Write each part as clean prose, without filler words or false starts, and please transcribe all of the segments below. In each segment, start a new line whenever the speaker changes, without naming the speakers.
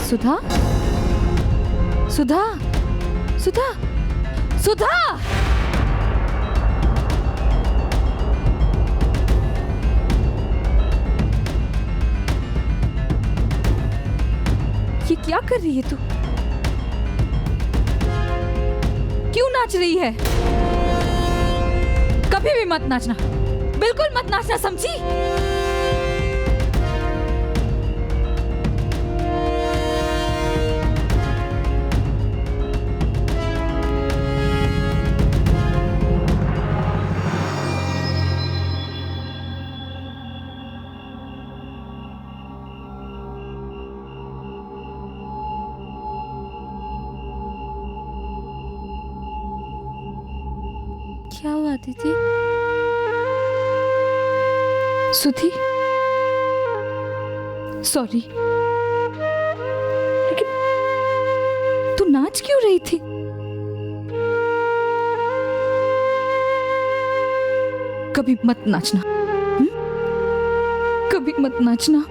सुधा, सुधा, सुधा, सुधा। ये क्या कर रही है तू? क्यों नाच रही है? कभी भी मत नाचना, बिल्कुल मत नाचना, समझी? क्या हुआ दीदी? सुधी, सॉरी, लेकिन तू नाच क्यों रही थी? कभी मत नाचना, कभी मत नाचना।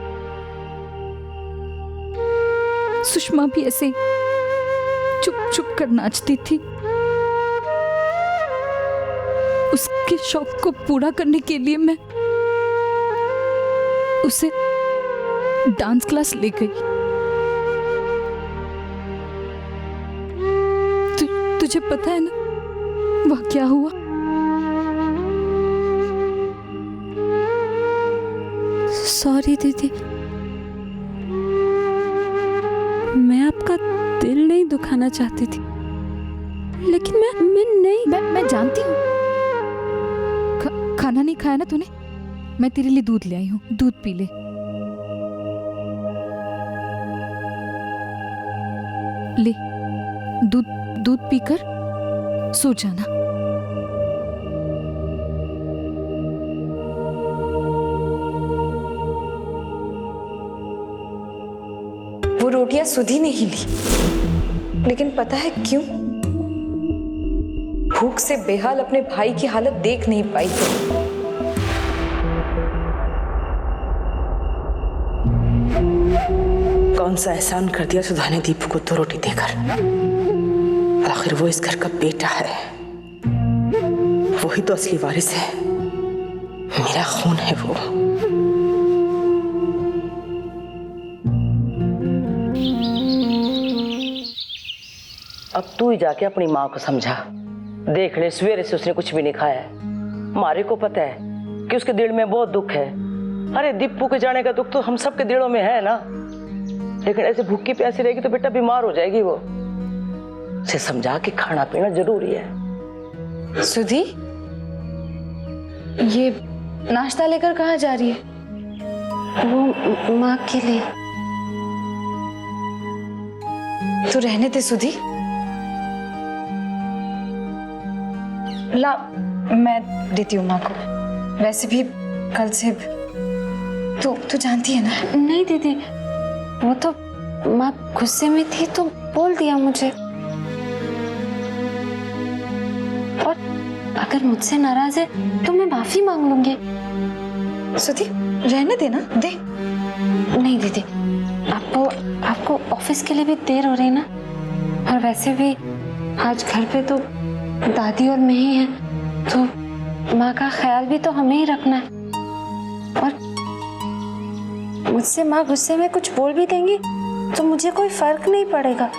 सुषमा भी ऐसे चुप चुप कर नाचती थी। उसके शौक को पूरा करने के लिए मैं उसे डांस क्लास ले गई। तुझे पता है ना वह क्या हुआ?
सॉरी दीदी, मैं आपका दिल नहीं दुखाना चाहती थी, लेकिन
मैं जानती हूँ। खाना नहीं खाया ना तूने? मैं तेरे लिए दूध ले आई हूँ, दूध पी ले। ले, दूध पीकर सो जाना।
वो रोटियां सुधी ने ही ली, लेकिन पता है क्यों? भूख से बेहाल अपने भाई की हालत देख नहीं पाई थी।
कौन सा एहसान कर दिया सुधा ने दीपू को 2 रोटी देकर। आखिर वो इस घर का बेटा है, वही तो असली वारिस है, मेरा खून है वो। अब तू ही जाके अपनी माँ को समझा। देख ले, सवेरे से उसने कुछ भी नहीं खाया है। मारे को पता है कि उसके दिल में बहुत दुख है। अरे दीपू के जाने का दुख तो हम सबके दिलों में है ना, लेकिन ऐसे भूखी प्यासी रहेगी तो बेटा बीमार हो जाएगी। वो उसे समझा कि खाना पीना जरूरी है।
सुधी, ये नाश्ता लेकर कहाँ जा रही है?
वो माँ के लिए।
तो रहने दे सुधी, ला मैं देती हूँ माँ को। वैसे भी कल से तू जानती है ना।
नहीं दीदी, वो तो माँ गुस्से में थी तो बोल दिया मुझे, और अगर मुझसे नाराज है तो मैं माफी मांग लूंगी।
सुधी रहने देना, दे।
नहीं दीदी, आपको ऑफिस के लिए भी देर हो रही ना, और वैसे भी आज घर पे तो दादी और मैं ही हैं, तो माँ का ख्याल भी तो हमें ही रखना है। और मुझसे माँ गुस्से में कुछ बोल भी देंगी तो मुझे कोई फर्क नहीं पड़ेगा,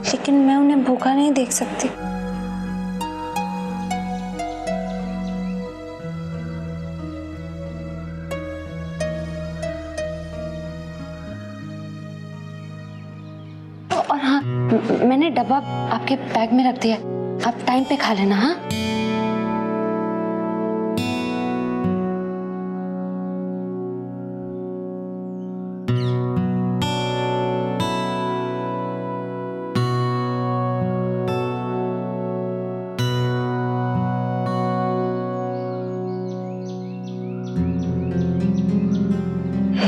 लेकिन मैं उन्हें भूखा नहीं देख सकती। और हाँ, मैंने डब्बा आपके बैग में रख दिया, आप टाइम पे खा लेना। हाँ,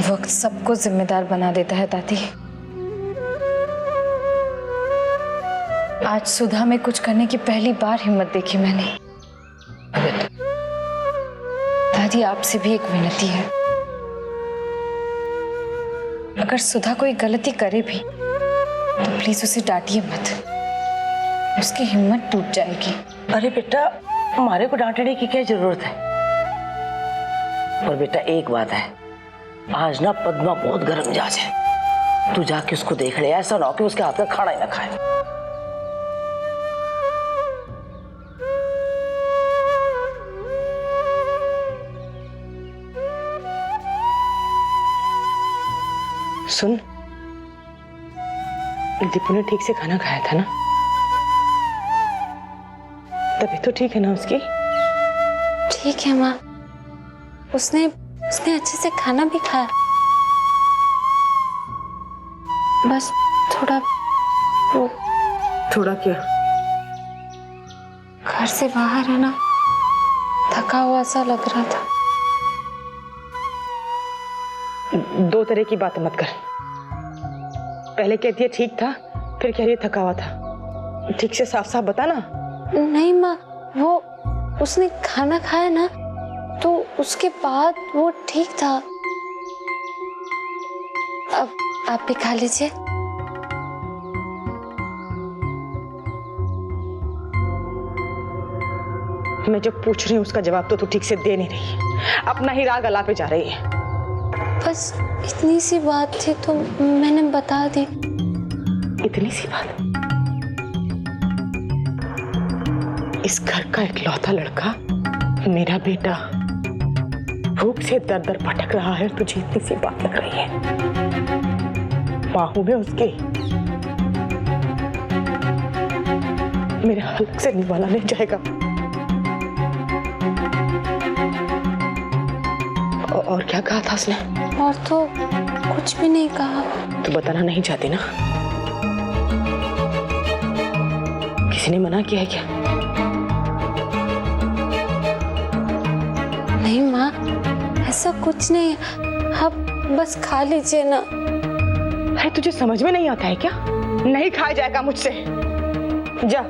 वक्त सबको जिम्मेदार बना देता है दादी। आज सुधा में कुछ करने की पहली बार हिम्मत देखी मैंने। दादी, आपसे भी एक विनती है, अगर अगर सुधा कोई गलती करे भी तो प्लीज उसे डांटिए मत, उसकी हिम्मत टूट जाएगी।
अरे बेटा, हमारे को डांटने की क्या जरूरत है? पर बेटा एक बात है, आज ना पद्मा बहुत गर्म मिजाज है, तू जाके उसको देख ले, ऐसा ना हो कि उसके हाथ का खाना ही ना खाए। सुन, दीपू ने ठीक से खाना खाया था ना? तभी तो ठीक है ना उसकी?
ठीक है माँ, उसने अच्छे से खाना भी खाया, बस थोड़ा वो
थोड़ा क्या?
घर से बाहर है ना, थका हुआ सा लग रहा था।
दो तरह की बात मत कर, पहले कहती है ठीक था, फिर कह रही है थका हुआ था। ठीक से साफ साफ बता ना।
नहीं माँ, वो उसने खाना खाया ना, तो उसके बाद वो ठीक था। अब आप भी खा लीजिए।
मैं जो पूछ रही हूँ उसका जवाब तो तू ठीक से दे नहीं रही, अपना ही राग अला पे जा रही है।
बस इतनी सी बात थी तो मैंने बता दी।
इतनी सी बात? इस घर का इकलौता लड़का, मेरा बेटा, भूख से दर दर भटक रहा है, तुझे इतनी सी बात लग रही है? बाहों में उसके मेरे हलक से निवाला नहीं जाएगा। और क्या कहा था उसने?
और तो कुछ भी नहीं कहा।
तू बताना नहीं चाहती ना? किसी ने मना किया है क्या?
नहीं माँ, ऐसा कुछ नहीं, आप बस खा लीजिए ना।
अरे तुझे समझ में नहीं आता है क्या? नहीं खाया जाएगा मुझसे, जा।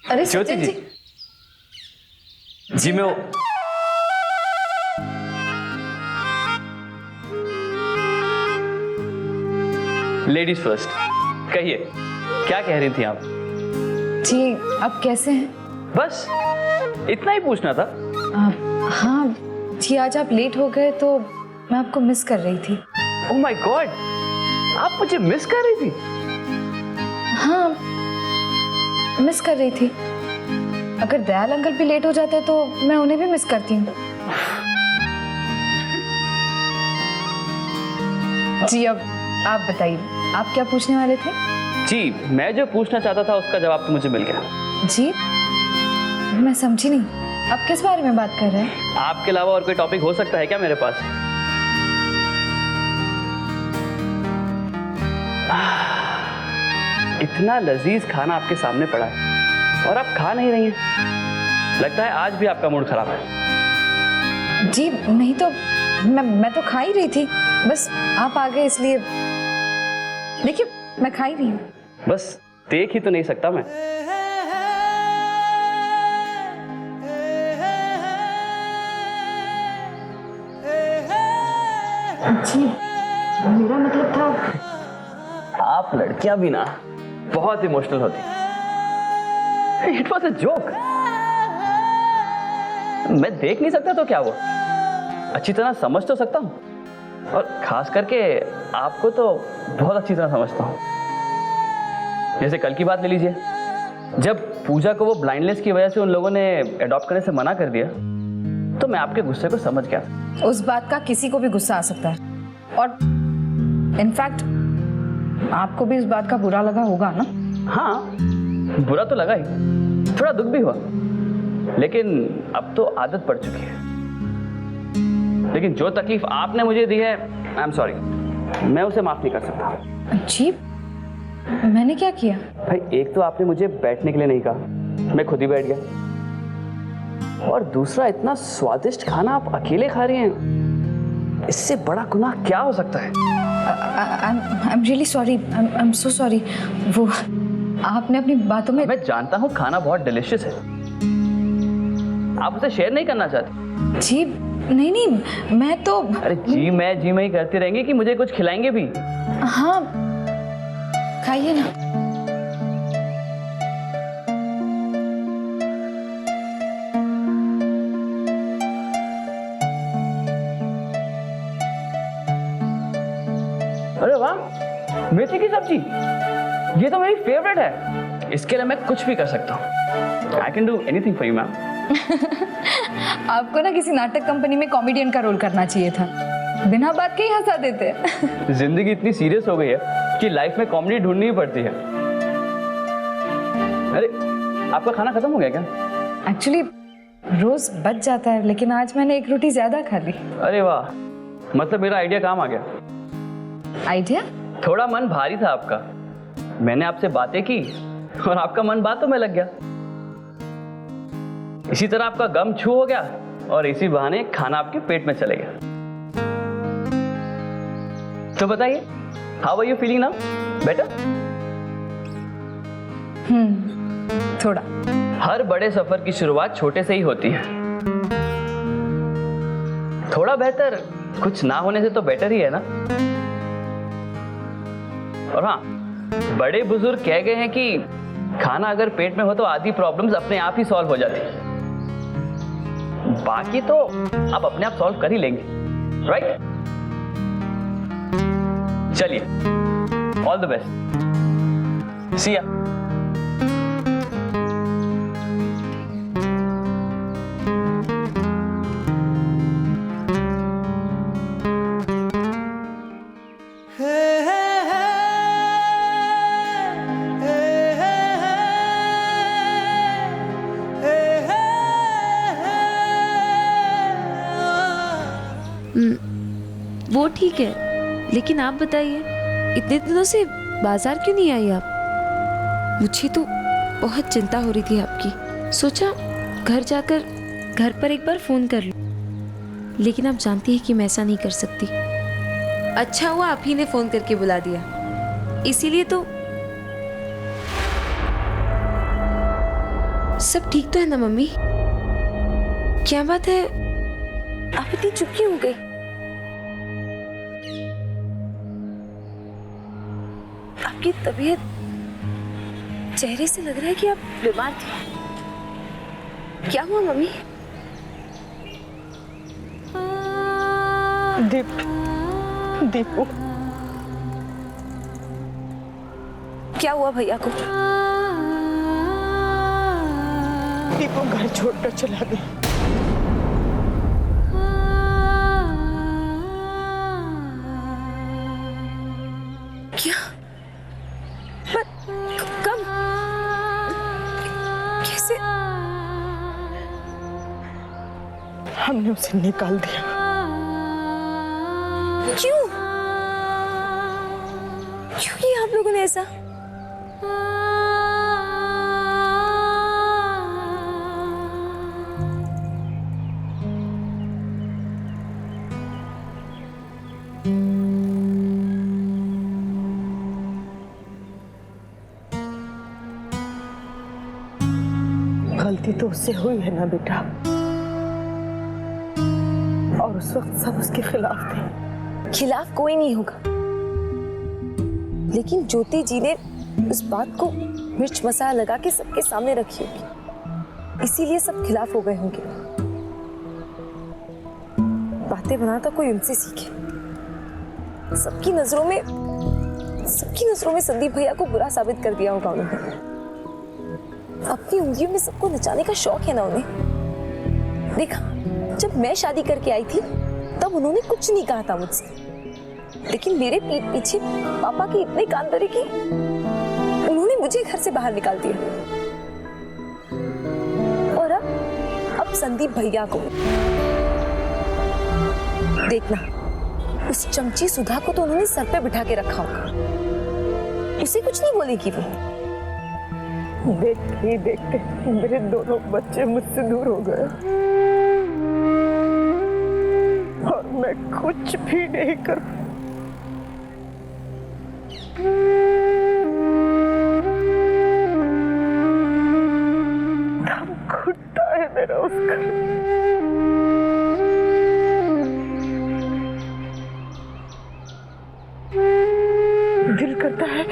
अरे
ज्योति
सचिन
जी, जी मैं लेडीज फर्स्ट, कहिए क्या कह रही थी आप?
जी, आप कैसे हैं?
बस इतना ही पूछना था।
हाँ जी, आज आप लेट हो गए तो मैं आपको मिस कर रही थी।
ओह माय गॉड, आप मुझे मिस कर रही थी?
हाँ, मिस कर रही थी। अगर दयाल अंकल भी लेट हो जाते तो मैं उन्हें भी मिस करती हूँ। जी, अब आप बताइए, आप क्या पूछने वाले थे?
जी, मैं जो पूछना चाहता था उसका जवाब तो मुझे मिल गया।
जी, मैं समझी नहीं, आप किस बारे में बात कर रहे हैं?
आपके अलावा और कोई टॉपिक हो सकता है क्या मेरे पास? इतना लजीज खाना आपके सामने पड़ा है और आप खा नहीं रही हैं। लगता है आज भी आपका मूड खराब है।
जी नहीं तो मैं तो खा ही रही थी, बस आप आ गए इसलिए। देखिए, मैं खा ही रही हूँ।
बस देख ही तो नहीं सकता मैं।
जी, मेरा मतलब था,
आप लड़कियां भी ना बहुत इमोशनल होती। It was a joke. मैं देख नहीं सकता तो क्या हुआ, अच्छी तरह समझ तो सकता हूँ, और खास करके आपको तो बहुत अच्छी तरह समझता हूँ। जैसे कल की बात ले लीजिए, जब पूजा को वो ब्लाइंडनेस की वजह से उन लोगों ने अडॉप्ट करने से मना कर दिया, तो मैं आपके गुस्से को समझ गया।
उस बात का किसी को भी गुस्सा आ सकता है, और इनफैक्ट आपको भी इस बात का बुरा लगा होगा ना?
हाँ, बुरा तो लगा ही, थोड़ा दुख भी हुआ, लेकिन अब तो आदत पड़ चुकी है। लेकिन जो तकलीफ आपने मुझे दी है, आई एम सॉरी, मैं उसे माफ नहीं कर सकता।
जी, मैंने क्या किया?
भाई एक तो आपने मुझे बैठने के लिए नहीं कहा, मैं खुद ही बैठ गया, और दूसरा इतना स्वादिष्ट खाना आप अकेले खा रही हैं, इससे बड़ा गुनाह क्या हो सकता है?
I am really sorry, I am so sorry. वो आपने अपनी बातों में...
मैं जानता हूँ खाना बहुत डिलिशियस है, आप उसे शेयर नहीं करना चाहते।
जी नहीं नहीं, मैं तो...
अरे जी मैं ही करती रहेंगे कि मुझे कुछ खिलाएंगे भी?
हाँ, खाइए ना।
अरे वाह, मेथी की सब्जी, ये तो मेरी फेवरेट है। इसके लिए मैं कुछ भी कर सकता हूँ। I can do anything for you ma'am.
आपको ना किसी नाटक कंपनी में कॉमेडियन का रोल करना चाहिए था, बिना बात के ही हंसा देते।
जिंदगी इतनी सीरियस हो गई है कि लाइफ में कॉमेडी ढूंढनी ही पड़ती है। अरे आपका खाना खत्म हो गया क्या?
एक्चुअली रोज बच जाता है, लेकिन आज मैंने एक रोटी ज्यादा खा ली।
अरे वाह, मतलब मेरा आइडिया काम आ गया।
आइडिया?
थोड़ा मन भारी था आपका, मैंने आपसे बातें की और आपका मन बातों में लग गया। इसी तरह आपका गम छू हो गया और इसी बहाने खाना आपके पेट में चले गया। तो बताइए, how are you feeling now? Better?
थोड़ा।
हर बड़े सफर की शुरुआत छोटे से ही होती है। थोड़ा बेहतर कुछ ना होने से तो बेटर ही है ना। और हाँ, बड़े बुजुर्ग कह गए हैं कि खाना अगर पेट में हो तो आधी प्रॉब्लम्स अपने आप ही सॉल्व हो जाती है। बाकी तो आप अपने आप सॉल्व कर ही लेंगे, राइट? चलिए, ऑल द बेस्ट, सी या।
वो ठीक है, लेकिन आप बताइए, इतने दिनों से बाजार क्यों नहीं आई आप? मुझे तो बहुत चिंता हो रही थी आपकी। सोचा घर जाकर घर पर एक बार फोन कर लूं, लेकिन आप जानती हैं कि मैं ऐसा नहीं कर सकती। अच्छा हुआ आप ही ने फोन करके बुला दिया, इसीलिए तो। सब ठीक तो है ना मम्मी? क्या बात है, आप इतनी चुप क्यों हो गई? आपकी तबीयत, चेहरे से लग रहा है कि आप बीमार थे। क्या हुआ मम्मी?
दीपू,
क्या हुआ भैया को?
दीपू घर छोड़कर चला गया।
क्या? कब? कैसे?
हमने उसे निकाल दिया।
क्यों? क्यों किया आप लोगों ने ऐसा?
गलती तो उससे हुई है ना बेटा, और उस वक्त सब उसके खिलाफ थे।
खिलाफ कोई नहीं होगा, लेकिन ज्योति जी ने उस बात को मिर्च मसाला लगा के सबके सामने रखी होगी, इसीलिए सब खिलाफ हो गए होंगे। बातें बनाता कोई उनसे सीखे। सबकी नजरों में संदीप भैया को बुरा साबित कर दिया होगा उन्होंने। अपनी उंगलियों में सबको नचाने का शौक है ना उन्हें। देखा, जब मैं शादी करके आई थी तब उन्होंने कुछ नहीं कहा था मुझसे, लेकिन मेरे पीठ पीछे पापा की इतनी कान भरी की उन्होंने मुझे घर से बाहर निकाल दिया। और अब संदीप भैया को देखना, उस चमची सुधा को तो उन्होंने सर पे बिठा के रखा होगा, उसे कुछ नहीं बोलेगी वो।
देखते ही देखते मेरे दोनों बच्चे मुझसे दूर हो गए और मैं कुछ भी नहीं कर दम घुटता है मेरा उसका। दिल करता है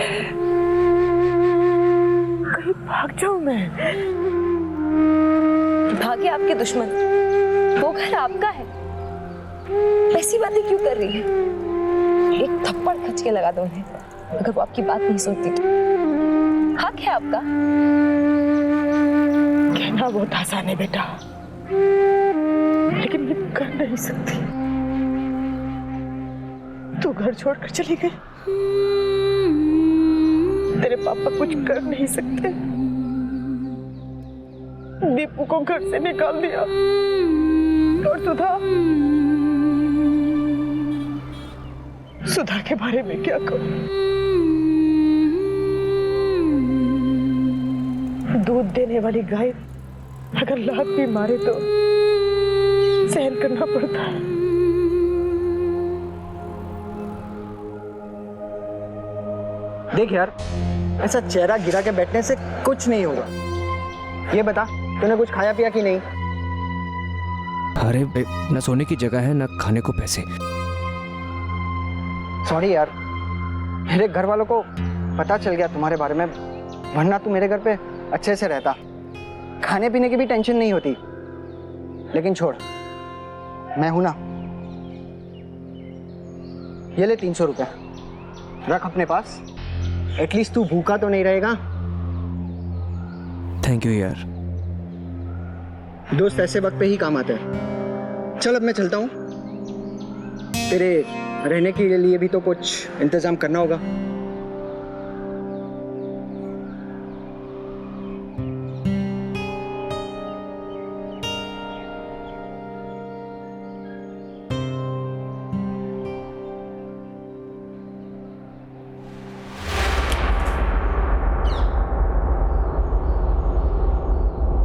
कहीं भाग जाऊं मैं।
भागे आपके दुश्मन, वो घर आपका है, ऐसी बातें क्यों कर रही है? एक थप्पड़ खच के लगा दो उन्हें, अगर वो आपकी बात नहीं सुनती तो। हक है आपका।
कहना बहुत आसान है बेटा, लेकिन मैं कर नहीं सकती। तू घर छोड़कर चली गई, तेरे पापा कुछ कर नहीं सकते। दीपू को घर से निकाल दिया और सुधा के बारे में क्या कहूं? दूध देने वाली गाय अगर लात भी मारे तो सहन करना पड़ता है।
देख यार, ऐसा चेहरा गिरा के बैठने से कुछ नहीं होगा। ये बता, तूने कुछ खाया पिया कि नहीं?
अरे न सोने की जगह है, न खाने को पैसे।
सॉरी यार, मेरे घर वालों को पता चल गया तुम्हारे बारे में, वरना तू मेरे घर पे अच्छे से रहता, खाने पीने की भी टेंशन नहीं होती। लेकिन छोड़, मैं हूं ना। ये ले 300 रुपए, रख अपने पास, एटलीस्ट तू भूखा तो नहीं रहेगा।
थैंक यू यार।
दोस्त ऐसे वक्त पे ही काम आता है। चल अब मैं चलता हूँ, तेरे रहने के लिए भी तो कुछ इंतजाम करना होगा।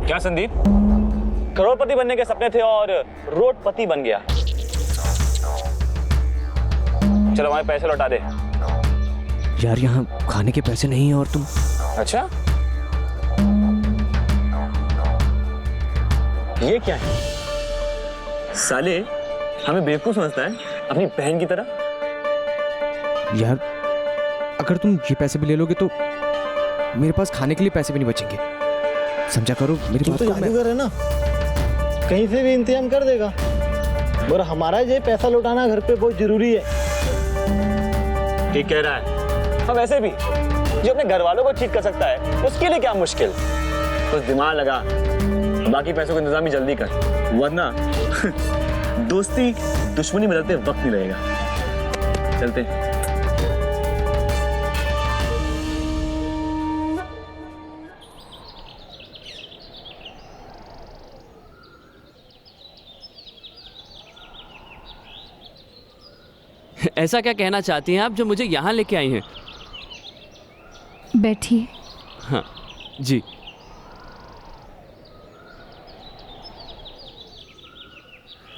क्या संदीप, करोड़पति बनने के सपने थे और रोडपति बन गया। चलो हमारे पैसे लौटा दे।
यार यहाँ खाने के पैसे नहीं हैं और तुम।
अच्छा, ये क्या है? साले हमें बेवकूफ समझता है अपनी बहन की तरह।
यार अगर तुम ये पैसे भी ले लोगे तो मेरे पास खाने के लिए पैसे भी नहीं बचेंगे, समझा करो मेरी बात को।
जादूगर है ना, कहीं से भी इंतजाम कर देगा। और हमारा ये पैसा लौटाना घर पे बहुत जरूरी है।
ठीक कह रहा है। हम वैसे भी जो अपने घर वालों को ठीक कर सकता है उसके लिए क्या मुश्किल। कुछ दिमाग लगा, बाकी पैसों का इंतजाम भी जल्दी कर, वरना दोस्ती दुश्मनी बदलते वक्त नहीं लगेगा। चलते हैं।
ऐसा क्या कहना चाहती हैं आप जो मुझे यहाँ लेके आई हैं?
बैठिए।
हाँ जी।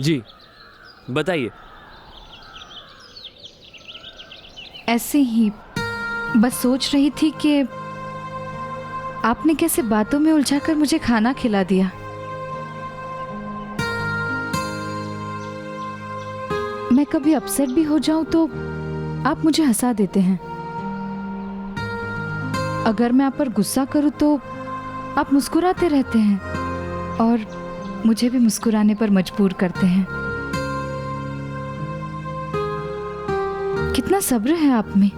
जी बताइए।
ऐसे ही बस सोच रही थी कि आपने कैसे बातों में उलझाकर मुझे खाना खिला दिया। मैं कभी अपसेट भी हो जाऊं तो आप मुझे हंसा देते हैं। अगर मैं आप पर गुस्सा करूं तो आप मुस्कुराते रहते हैं और मुझे भी मुस्कुराने पर मजबूर करते हैं। कितना सब्र है आप में।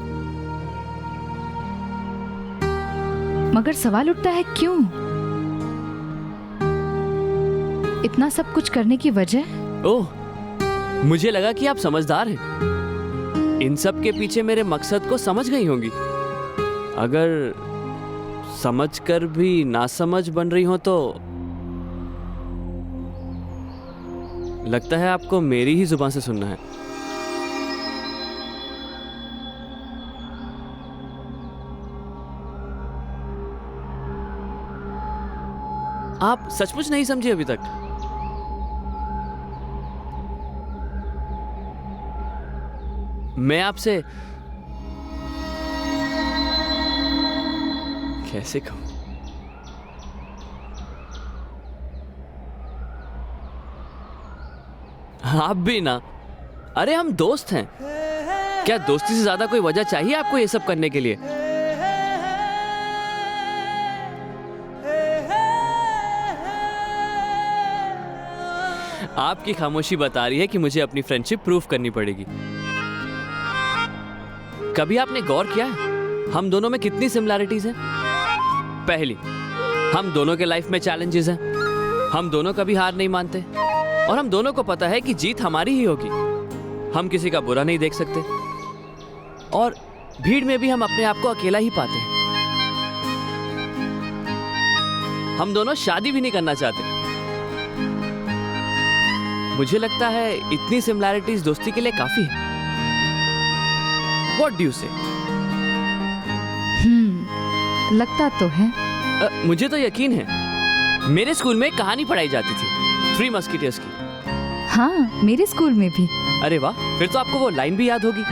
मगर सवाल उठता है क्यों? इतना सब कुछ करने की वजह?
ओह, मुझे लगा कि आप समझदार हैं। इन सब के पीछे मेरे मकसद को समझ गई होंगी। अगर समझकर भी नासमझ बन रही हो तो लगता है आपको मेरी ही जुबान से सुनना है। आप सचमुच नहीं समझे अभी तक? मैं आपसे कैसे कहूं? आप भी ना। अरे हम दोस्त हैं। क्या दोस्ती से ज्यादा कोई वजह चाहिए आपको ये सब करने के लिए? आपकी खामोशी बता रही है कि मुझे अपनी फ्रेंडशिप प्रूफ करनी पड़ेगी। कभी आपने गौर किया है हम दोनों में कितनी सिमिलैरिटीज हैं? पहली, हम दोनों के लाइफ में चैलेंजेस हैं। हम दोनों कभी हार नहीं मानते और हम दोनों को पता है कि जीत हमारी ही होगी। हम किसी का बुरा नहीं देख सकते और भीड़ में भी हम अपने आप को अकेला ही पाते हैं। हम दोनों शादी भी नहीं करना चाहते। मुझे लगता है इतनी सिमिलैरिटीज दोस्ती के लिए काफी है। What do you say?
लगता तो है।
मुझे तो यकीन है। मेरे स्कूल में कहानी पढ़ाई जाती थी, 3 मस्कीटियर्स की।
हाँ, मेरे स्कूल में भी।
अरे वाह, फिर तो आपको वो लाइन भी याद होगी।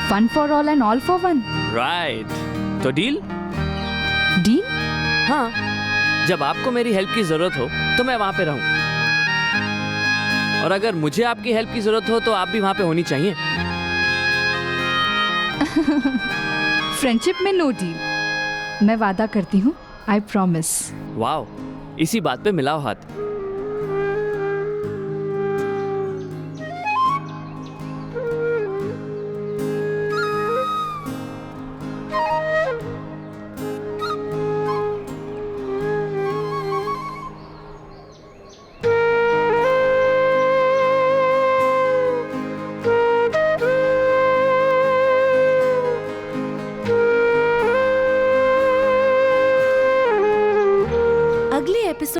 Fun for all and all for one.
Right. तो डील?
डील?
हाँ, जब आपको मेरी हेल्प की जरूरत हो तो मैं वहां पे रहूं, और अगर मुझे आपकी हेल्प की जरूरत हो तो आप भी वहां पे होनी चाहिए।
फ्रेंडशिप में नो डील। मैं वादा करती हूँ, आई प्रॉमिस।
वाओ, इसी बात पे मिलाओ हाथ।